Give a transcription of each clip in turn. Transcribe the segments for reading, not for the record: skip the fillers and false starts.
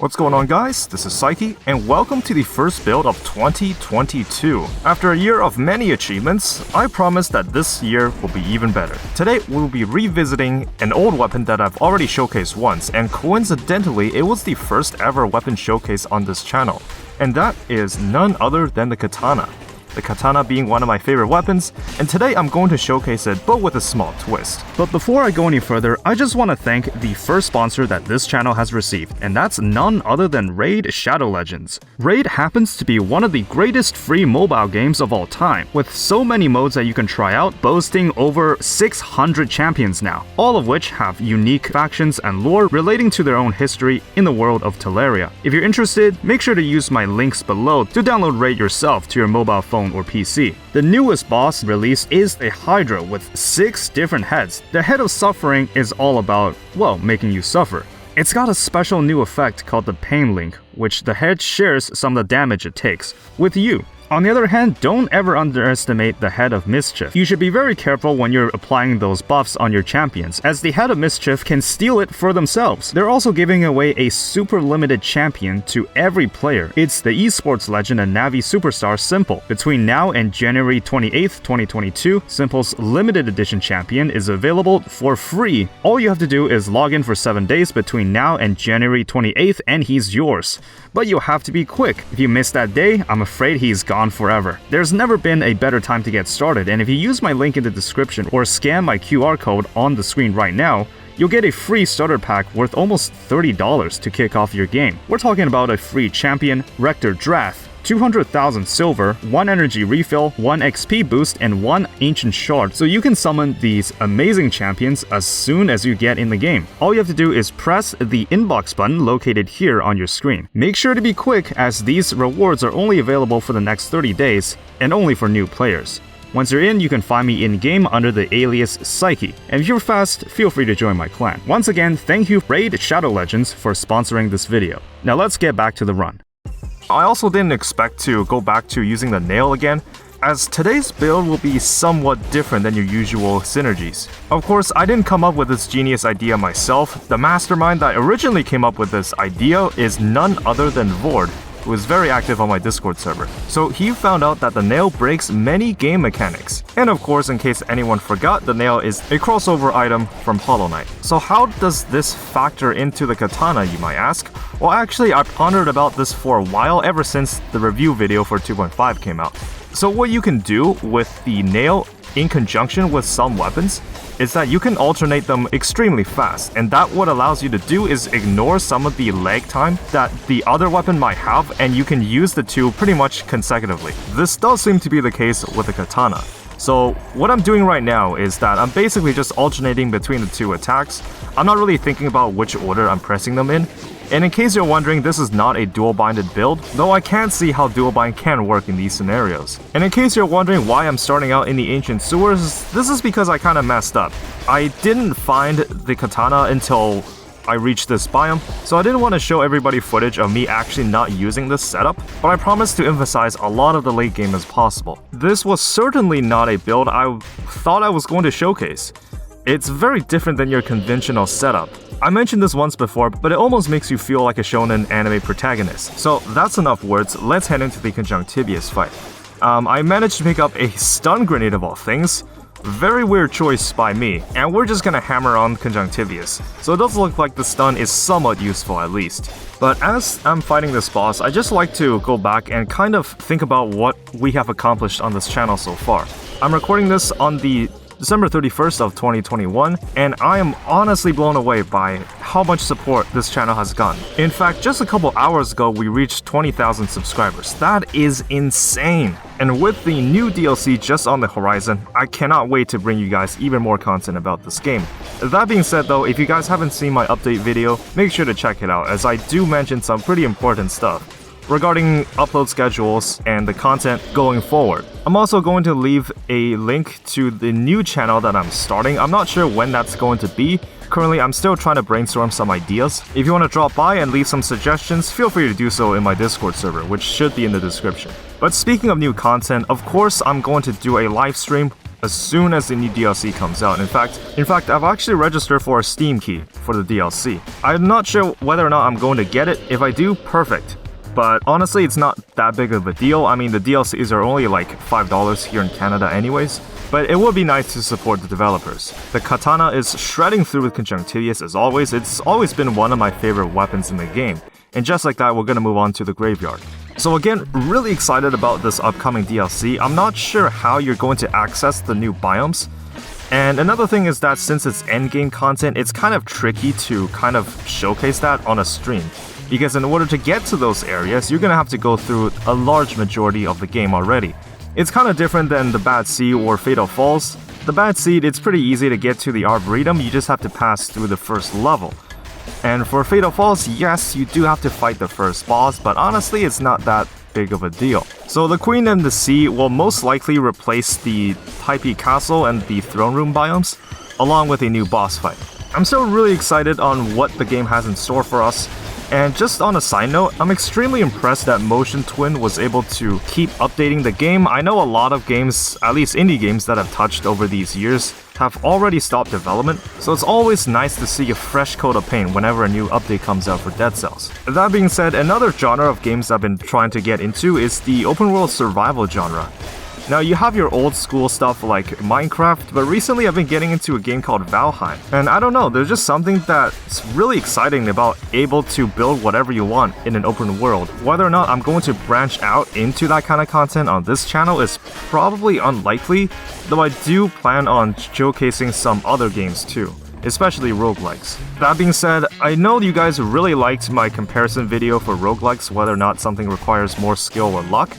What's going on, guys? This is Psyche, and welcome to the first build of 2022. After a year of many achievements, I promise that this year will be even better. Today, we'll be revisiting an old weapon that I've already showcased once, and coincidentally, it was the first ever weapon showcase on this channel, and that is none other than the katana. The katana being one of my favorite weapons, and today I'm going to showcase it, but with a small twist. But before I go any further, I just want to thank the first sponsor that this channel has received, and that's none other than Raid Shadow Legends. Raid happens to be one of the greatest free mobile games of all time, with so many modes that you can try out, boasting over 600 champions now, all of which have unique factions and lore relating to their own history in the world of Teleria. If you're interested, make sure to use my links below to download Raid yourself to your mobile phone or PC. The newest boss released is a Hydra with 6 different heads. The head of suffering is all about, well, making you suffer. It's got a special new effect called the Pain Link, which the head shares some of the damage it takes with you. On the other hand, don't ever underestimate the Head of Mischief. You should be very careful when you're applying those buffs on your champions, as the Head of Mischief can steal it for themselves. They're also giving away a super limited champion to every player. It's the esports legend and Navi superstar Simple. Between now and January 28th, 2022, Simple's limited edition champion is available for free. All you have to do is log in for 7 days between now and January 28th and he's yours. But you'll have to be quick. If you miss that day, I'm afraid he's gone forever. There's never been a better time to get started, and if you use my link in the description or scan my QR code on the screen right now, you'll get a free starter pack worth almost $30 to kick off your game. We're talking about a free champion, Rector Drath, 200,000 silver, 1 energy refill, 1 XP boost, and 1 ancient shard, so you can summon these amazing champions as soon as you get in the game. All you have to do is press the inbox button located here on your screen. Make sure to be quick, as these rewards are only available for the next 30 days and only for new players. Once you're in, you can find me in-game under the alias Psyche, and if you're fast, feel free to join my clan. Once again, thank you Raid Shadow Legends for sponsoring this video. Now let's get back to the run. I also didn't expect to go back to using the nail again, as today's build will be somewhat different than your usual synergies. Of course, I didn't come up with this genius idea myself. The mastermind that originally came up with this idea is none other than Vord, who is very active on my Discord server. So he found out that the nail breaks many game mechanics. And of course, in case anyone forgot, the nail is a crossover item from Hollow Knight. So how does this factor into the katana, you might ask? Well, actually, I pondered about this for a while, ever since the review video for 2.5 came out. So what you can do with the nail in conjunction with some weapons is that you can alternate them extremely fast, and that what allows you to do is ignore some of the lag time that the other weapon might have, and you can use the two pretty much consecutively. This does seem to be the case with the katana. So what I'm doing right now is that I'm basically just alternating between the two attacks. I'm not really thinking about which order I'm pressing them in. And in case you're wondering, this is not a dual-binded build, though I can see how dual-bind can work in these scenarios. And in case you're wondering why I'm starting out in the ancient sewers, this is because I kinda messed up. I didn't find the katana until I reached this biome, so I didn't want to show everybody footage of me actually not using this setup, but I promised to emphasize a lot of the late game as possible. This was certainly not a build I thought I was going to showcase. It's very different than your conventional setup. I mentioned this once before, but it almost makes you feel like a shounen anime protagonist. So that's enough words, let's head into the conjunctivious fight. I managed to pick up a stun grenade of all things. Very weird choice by me, and we're just gonna hammer on conjunctivious. So it does look like the stun is somewhat useful at least. But as I'm fighting this boss, I just like to go back and kind of think about what we have accomplished on this channel so far. I'm recording this on the December 31st of 2021, and I am honestly blown away by how much support this channel has gotten. In fact, just a couple hours ago, we reached 20,000 subscribers. That is insane! And with the new DLC just on the horizon, I cannot wait to bring you guys even more content about this game. That being said though, if you guys haven't seen my update video, make sure to check it out, as I do mention some pretty important stuff regarding upload schedules and the content going forward. I'm also going to leave a link to the new channel that I'm starting. I'm not sure when that's going to be. Currently, I'm still trying to brainstorm some ideas. If you want to drop by and leave some suggestions, feel free to do so in my Discord server, which should be in the description. But speaking of new content, of course I'm going to do a live stream as soon as the new DLC comes out. In fact, I've actually registered for a Steam key for the DLC. I'm not sure whether or not I'm going to get it. If I do, perfect. But honestly, it's not that big of a deal. I mean, the DLCs are only like $5 here in Canada anyways. But it would be nice to support the developers. The katana is shredding through with conjunctivius as always. It's always been one of my favorite weapons in the game. And just like that, we're gonna move on to the graveyard. So again, really excited about this upcoming DLC. I'm not sure how you're going to access the new biomes. And another thing is that since it's endgame content, it's kind of tricky to kind of showcase that on a stream. Because in order to get to those areas, you're gonna have to go through a large majority of the game already. It's kind of different than the Bad Seed or Fatal Falls. The Bad Seed, it's pretty easy to get to the Arboretum, you just have to pass through the first level. And for Fatal Falls, yes, you do have to fight the first boss, but honestly, it's not that big of a deal. So the Queen and the Sea will most likely replace the Taipei Castle and the Throne Room biomes, along with a new boss fight. I'm still really excited on what the game has in store for us. And just on a side note, I'm extremely impressed that Motion Twin was able to keep updating the game. I know a lot of games, at least indie games that I've touched over these years, have already stopped development, so it's always nice to see a fresh coat of paint whenever a new update comes out for Dead Cells. That being said, another genre of games I've been trying to get into is the open world survival genre. Now, you have your old school stuff like Minecraft, but recently I've been getting into a game called Valheim. And I don't know, there's just something that's really exciting about able to build whatever you want in an open world. Whether or not I'm going to branch out into that kind of content on this channel is probably unlikely, though I do plan on showcasing some other games too, especially roguelikes. That being said, I know you guys really liked my comparison video for roguelikes, whether or not something requires more skill or luck.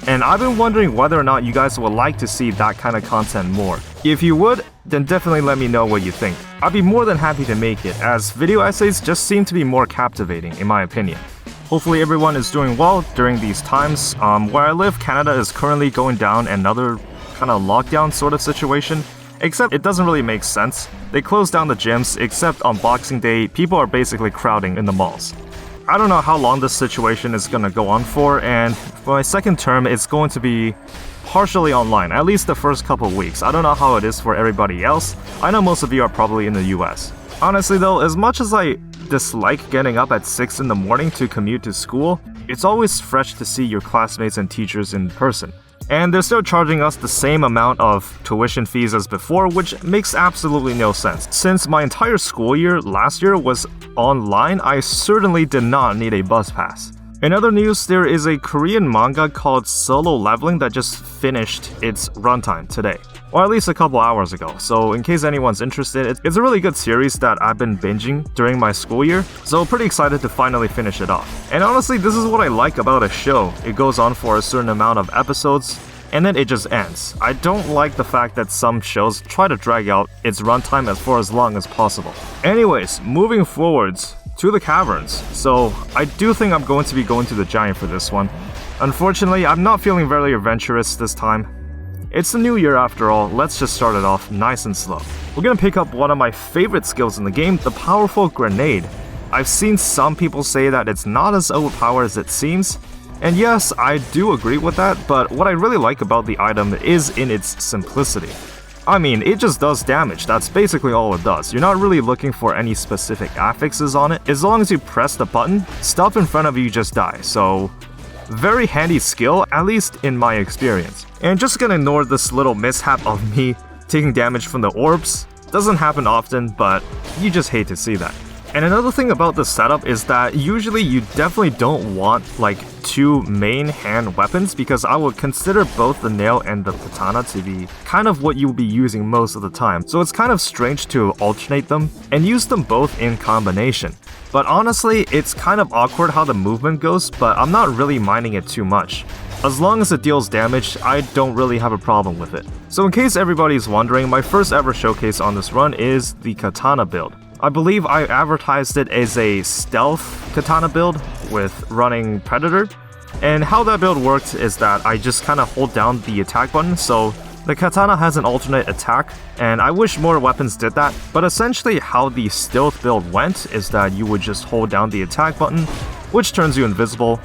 And I've been wondering whether or not you guys would like to see that kind of content more. If you would, then definitely let me know what you think. I'd be more than happy to make it, as video essays just seem to be more captivating in my opinion. Hopefully everyone is doing well during these times. Where I live, Canada is currently going down another kind of lockdown sort of situation. Except it doesn't really make sense. They closed down the gyms, except on Boxing Day, people are basically crowding in the malls. I don't know how long this situation is gonna go on for, and for my second term, it's going to be partially online, at least the first couple weeks. I don't know how it is for everybody else. I know most of you are probably in the US. Honestly though, as much as I dislike getting up at 6 in the morning to commute to school, it's always fresh to see your classmates and teachers in person. And they're still charging us the same amount of tuition fees as before, which makes absolutely no sense. Since my entire school year last year was online, I certainly did not need a bus pass. In other news, there is a Korean manga called Solo Leveling that just finished its runtime today. Or at least a couple hours ago, so in case anyone's interested, it's a really good series that I've been binging during my school year, so pretty excited to finally finish it off. And honestly, this is what I like about a show. It goes on for a certain amount of episodes, and then it just ends. I don't like the fact that some shows try to drag out its runtime for as long as possible. Anyways, moving forwards to the caverns. So I do think I'm going to be going to the giant for this one. Unfortunately, I'm not feeling very adventurous this time. It's the new year after all, let's just start it off nice and slow. We're gonna pick up one of my favorite skills in the game, the powerful grenade. I've seen some people say that it's not as overpowered as it seems, and yes, I do agree with that, but what I really like about the item is in its simplicity. I mean, it just does damage, that's basically all it does. You're not really looking for any specific affixes on it. As long as you press the button, stuff in front of you just die, so very handy skill, at least in my experience. And just gonna ignore this little mishap of me taking damage from the orbs. Doesn't happen often, but you just hate to see that. And another thing about this setup is that usually you definitely don't want like two main hand weapons, because I would consider both the nail and the katana to be kind of what you'll be using most of the time. So it's kind of strange to alternate them and use them both in combination. But honestly, it's kind of awkward how the movement goes, but I'm not really minding it too much. As long as it deals damage, I don't really have a problem with it. So in case everybody's wondering, my first ever showcase on this run is the katana build. I believe I advertised it as a stealth katana build with running Predator. And how that build worked is that I just kind of hold down the attack button, so the katana has an alternate attack, and I wish more weapons did that, but essentially how the stealth build went is that you would just hold down the attack button, which turns you invisible,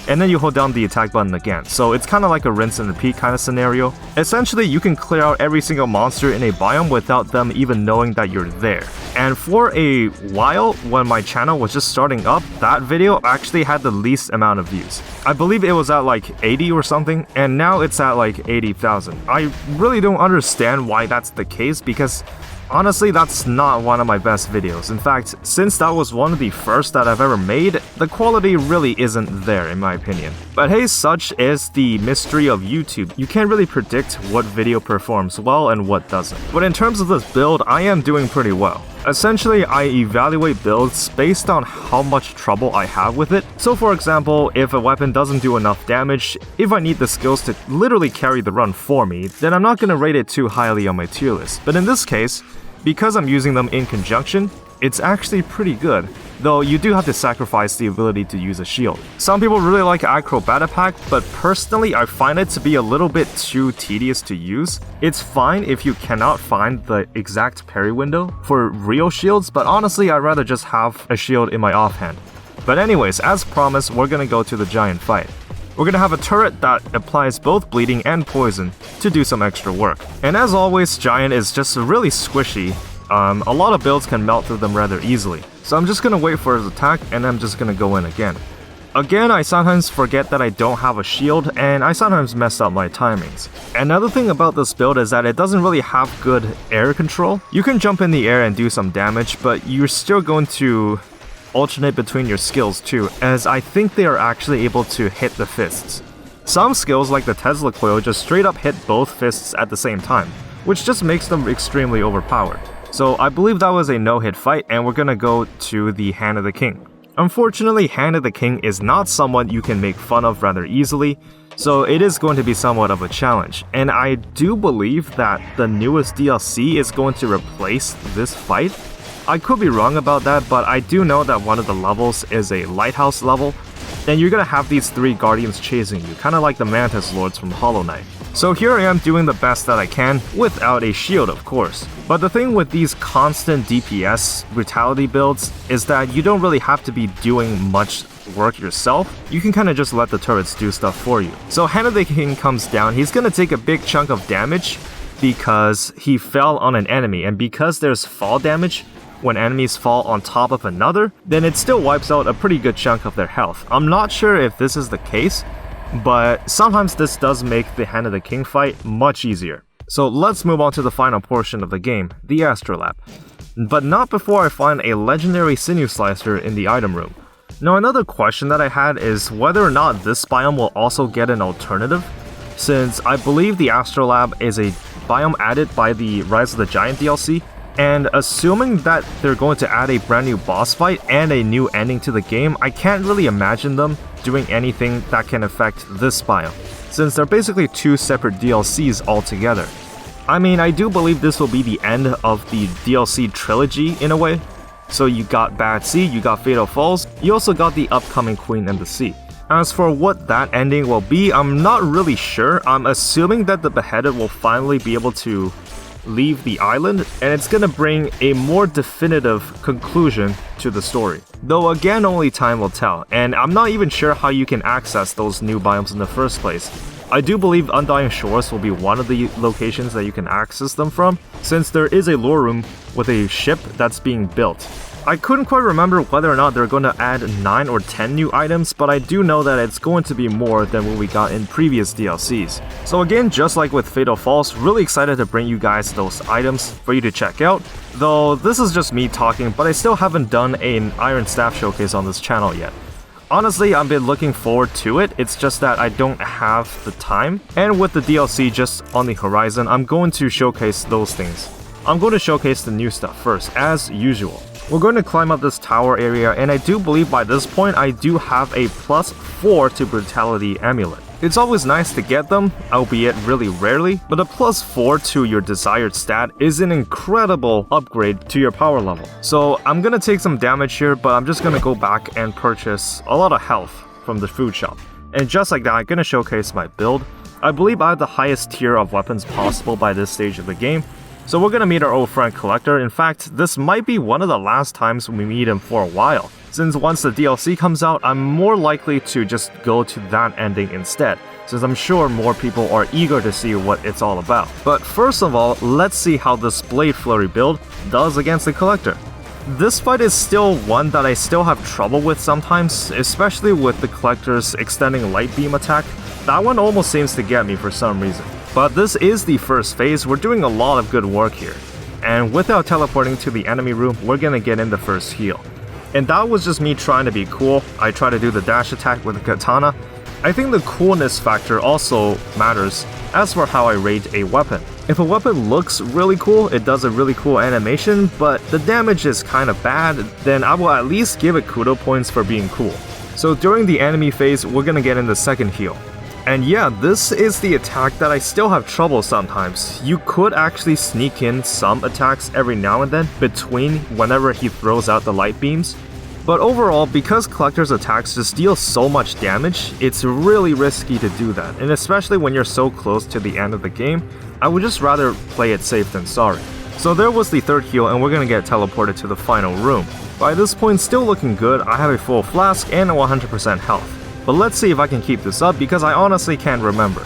and then you hold down the attack button again. So it's kind of like a rinse and repeat kind of scenario. Essentially, you can clear out every single monster in a biome without them even knowing that you're there. And for a while, when my channel was just starting up, that video actually had the least amount of views. I believe it was at like 80 or something, and now it's at like 80,000. I really don't understand why that's the case, because honestly, that's not one of my best videos. In fact, since that was one of the first that I've ever made, the quality really isn't there in my opinion. But hey, such is the mystery of YouTube. You can't really predict what video performs well and what doesn't. But in terms of this build, I am doing pretty well. Essentially, I evaluate builds based on how much trouble I have with it. So for example, if a weapon doesn't do enough damage, if I need the skills to literally carry the run for me, then I'm not going to rate it too highly on my tier list. But in this case, because I'm using them in conjunction, it's actually pretty good, though you do have to sacrifice the ability to use a shield. Some people really like Acrobat Pack, but personally I find it to be a little bit too tedious to use. It's fine if you cannot find the exact parry window for real shields, but honestly I'd rather just have a shield in my offhand. But anyways, as promised, we're gonna go to the giant fight. We're gonna have a turret that applies both bleeding and poison to do some extra work. And as always, Giant is just really squishy. A lot of builds can melt through them rather easily. So I'm just gonna wait for his attack and I'm just gonna go in again. Again, I sometimes forget that I don't have a shield and I sometimes mess up my timings. Another thing about this build is that it doesn't really have good air control. You can jump in the air and do some damage, but you're still going to alternate between your skills too, as I think they are actually able to hit the fists. Some skills like the Tesla coil just straight up hit both fists at the same time, which just makes them extremely overpowered. So I believe that was a no-hit fight and we're gonna go to the Hand of the King. Unfortunately, Hand of the King is not someone you can make fun of rather easily, so it is going to be somewhat of a challenge. And I do believe that the newest DLC is going to replace this fight. I could be wrong about that, but I do know that one of the levels is a lighthouse level, and you're gonna have these three guardians chasing you, kinda like the Mantis Lords from Hollow Knight. So here I am doing the best that I can, without a shield of course. But the thing with these constant DPS brutality builds is that you don't really have to be doing much work yourself. You can kinda just let the turrets do stuff for you. So Hand of the King comes down, he's gonna take a big chunk of damage because he fell on an enemy, and because there's fall damage, when enemies fall on top of another, then it still wipes out a pretty good chunk of their health. I'm not sure if this is the case, but sometimes this does make the Hand of the King fight much easier. So let's move on to the final portion of the game, the Astrolab. But not before I find a legendary sinew slicer in the item room. Now another question that I had is whether or not this biome will also get an alternative, since I believe the Astrolab is a biome added by the Rise of the Giant DLC, and assuming that they're going to add a brand new boss fight and a new ending to the game, I can't really imagine them doing anything that can affect this biome, since they're basically two separate DLCs altogether. I mean, I do believe this will be the end of the DLC trilogy in a way. So you got Bad Sea, you got Fatal Falls, you also got the upcoming Queen and the Sea. As for what that ending will be, I'm not really sure. I'm assuming that the Beheaded will finally be able to leave the island, and it's gonna bring a more definitive conclusion to the story. Though again, only time will tell, and I'm not even sure how you can access those new biomes in the first place. I do believe Undying Shores will be one of the locations that you can access them from, since there is a lore room with a ship that's being built. I couldn't quite remember whether or not they're going to add 9 or 10 new items, but I do know that it's going to be more than what we got in previous DLCs. So again, just like with Fatal Falls, really excited to bring you guys those items for you to check out. Though this is just me talking, but I still haven't done an Iron Staff showcase on this channel yet. Honestly, I've been looking forward to it, it's just that I don't have the time. And with the DLC just on the horizon, I'm going to showcase those things. I'm going to showcase the new stuff first, as usual. We're going to climb up this tower area, and I do believe by this point I do have a +4 to Brutality amulet. It's always nice to get them, albeit really rarely, but a +4 to your desired stat is an incredible upgrade to your power level. So I'm gonna take some damage here, but I'm just gonna go back and purchase a lot of health from the food shop. And just like that, I'm gonna showcase my build. I believe I have the highest tier of weapons possible by this stage of the game. So we're gonna meet our old friend Collector. In fact, this might be one of the last times we meet him for a while. since once the DLC comes out, I'm more likely to just go to that ending instead, since I'm sure more people are eager to see what it's all about. But first of all, let's see how this Blade Flurry build does against the Collector. This fight is still one that I still have trouble with sometimes, especially with the Collector's extending light beam attack. That one almost seems to get me for some reason. But this is the first phase, we're doing a lot of good work here. And without teleporting to the enemy room, we're gonna get in the first heal. And that was just me trying to be cool. I try to do the dash attack with the katana. I think the coolness factor also matters as for how I rate a weapon. If a weapon looks really cool, it does a really cool animation, but the damage is kind of bad, then I will at least give it kudo points for being cool. So during the enemy phase, we're gonna get in the second heal. And yeah, this is the attack that I still have trouble sometimes. You could actually sneak in some attacks every now and then between whenever he throws out the light beams. But overall, because Collector's attacks just deal so much damage, it's really risky to do that, and especially when you're so close to the end of the game, I would just rather play it safe than sorry. So there was the third heal, and we're gonna get teleported to the final room. By this point, still looking good, I have a full flask and 100% health. But let's see if I can keep this up, because I honestly can't remember.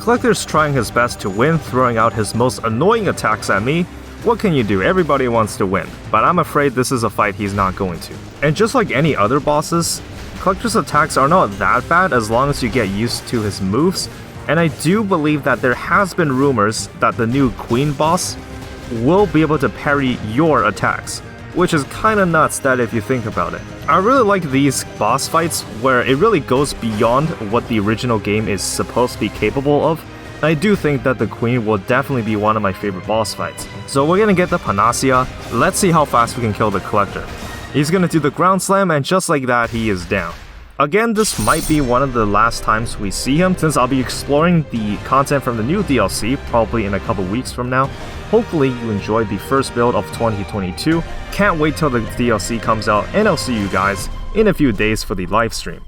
Collector's trying his best to win, throwing out his most annoying attacks at me. What can you do? Everybody wants to win, but I'm afraid this is a fight he's not going to. And just like any other bosses, Collector's attacks are not that bad as long as you get used to his moves, and I do believe that there has been rumors that the new Queen boss will be able to parry your attacks, which is kinda nuts that if you think about it. I really like these boss fights where it really goes beyond what the original game is supposed to be capable of. I do think that the Queen will definitely be one of my favorite boss fights. So we're gonna get the Panacea. Let's see how fast we can kill the Collector. He's gonna do the ground slam, and just like that, he is down. Again, this might be one of the last times we see him, since I'll be exploring the content from the new DLC probably in a couple weeks from now. Hopefully you enjoyed the first build of 2022. Can't wait till the DLC comes out, and I'll see you guys in a few days for the live stream.